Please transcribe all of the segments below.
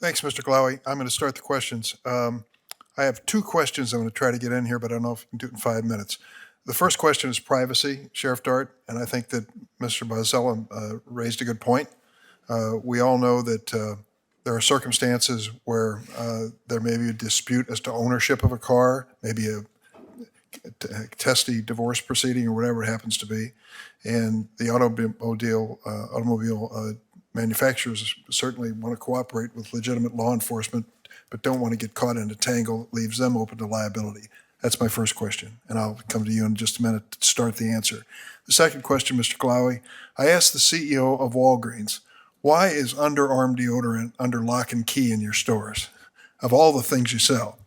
Thanks, Mr. Glowy. I'm going to start the questions. I have two questions I'm going to try to get in here, but I don't know if we can do it in 5 minutes. The first question is privacy, Sheriff Dart, and I think that Mr. Bozzella raised a good point. We all know that there are circumstances where there may be a dispute as to ownership of a car, maybe a testy divorce proceeding or whatever it happens to be, and the automobile manufacturers certainly want to cooperate with legitimate law enforcement, but don't want to get caught in a tangle that leaves them open to liability. That's my first question, and I'll come to you in just a minute to start the answer. The second question, Mr. Glowy, I asked the CEO of Walgreens, why is underarm deodorant under lock and key in your stores, of all the things you sell?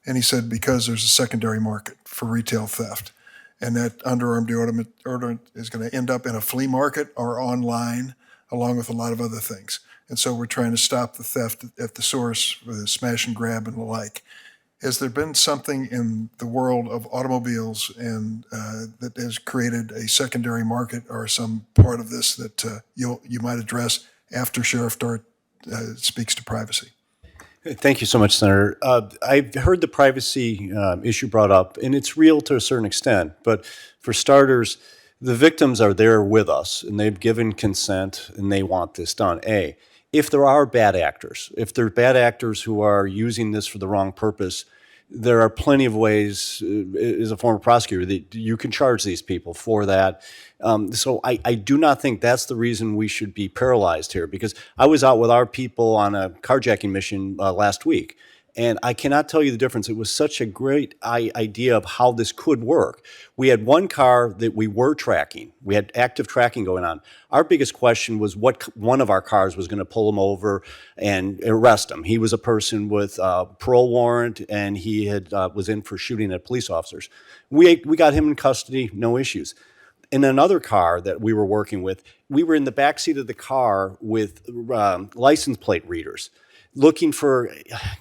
And he said, because there's a secondary market for retail theft. And that underarm deodorant is going to end up in a flea market or online, along with a lot of other things. And so we're trying to stop the theft at the source with smash and grab and the like. Has there been something in the world of automobiles and that has created a secondary market or some part of this that you might address after Sheriff Dart speaks to privacy? Thank you so much, Senator. I've heard the privacy issue brought up, and it's real to a certain extent. But for starters, the victims are there with us, and they've given consent, and they want this done. If there are bad actors, if there are bad actors who are using this for the wrong purpose, there are plenty of ways, as a former prosecutor, that you can charge these people for that. So I do not think that's the reason we should be paralyzed here, because I was out with our people on a carjacking mission last week, and I cannot tell you the difference. It was such a great idea of how this could work. We had one car that we were tracking. We had active tracking going on. Our biggest question was what one of our cars was going to pull him over and arrest him. He was a person with a parole warrant, and he had was in for shooting at police officers. We got him in custody, no issues. In another car that we were working with, we were in the backseat of the car with license plate readers, looking for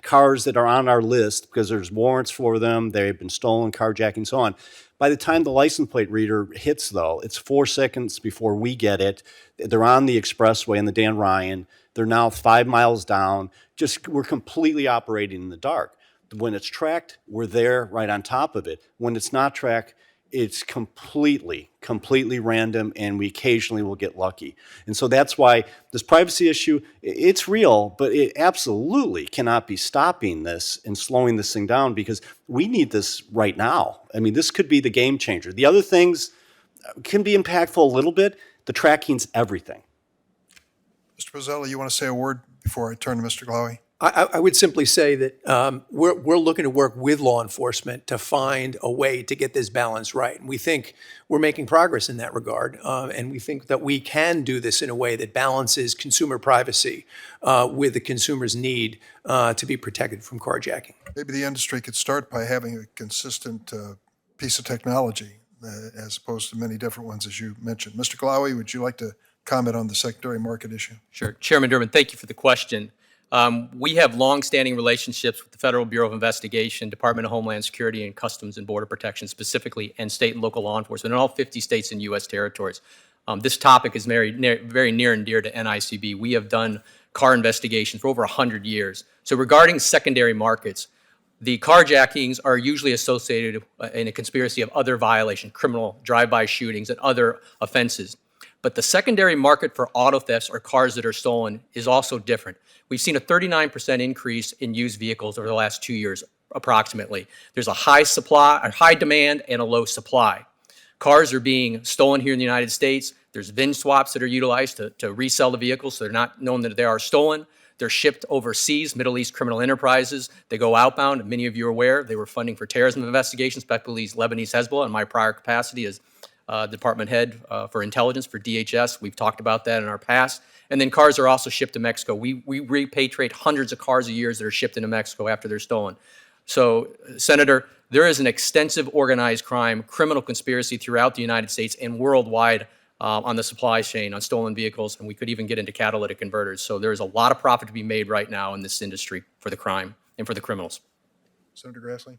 cars that are on our list because there's warrants for them, they've been stolen, carjacking, so on. By the time the license plate reader hits, though, it's 4 seconds before we get it. They're on the expressway in the Dan Ryan. They're now 5 miles down. We're completely operating in the dark. When it's tracked, we're there right on top of it. When it's not tracked, it's completely random, and we occasionally will get lucky. And so that's why this privacy issue, it's real, but it absolutely cannot be stopping this and slowing this thing down, because we need this right now. I mean, this could be the game changer. The other things can be impactful a little bit. The tracking's everything. Mr. Bozzella, you want to say a word before I turn to Mr. Glowy? I would simply say that we're looking to work with law enforcement to find a way to get this balance right. And we think we're making progress in that regard. And we think that we can do this in a way that balances consumer privacy with the consumer's need to be protected from carjacking. Maybe the industry could start by having a consistent piece of technology as opposed to many different ones, as you mentioned. Mr. Glowy, would you like to comment on the secondary market issue? Sure. Chairman Durbin, thank you for the question. We have long-standing relationships with the Federal Bureau of Investigation, Department of Homeland Security, and Customs and Border Protection specifically, and state and local law enforcement in all 50 states and U.S. territories. This topic is very near and dear to NICB. We have done car investigations for over 100 years. So regarding secondary markets, the carjackings are usually associated in a conspiracy of other violations, criminal drive-by shootings, and other offenses. But the secondary market for auto thefts or cars that are stolen is also different. We've seen a 39% increase in used vehicles over the last 2 years, approximately. There's a high demand and a low supply. Cars are being stolen here in the United States. There's VIN swaps that are utilized to resell the vehicles, so they're not known that they are stolen. They're shipped overseas, Middle East criminal enterprises. They go outbound. Many of you are aware they were funding for terrorism investigations, especially Lebanese Hezbollah. In my prior capacity as department head for intelligence for DHS, we've talked about that in our past. And then cars are also shipped to Mexico. We repatriate hundreds of cars a year that are shipped into Mexico after they're stolen. So, Senator, there is an extensive organized crime, criminal conspiracy throughout the United States and worldwide on the supply chain on stolen vehicles, and we could even get into catalytic converters. So there is a lot of profit to be made right now in this industry for the crime and for the criminals. Senator Grassley?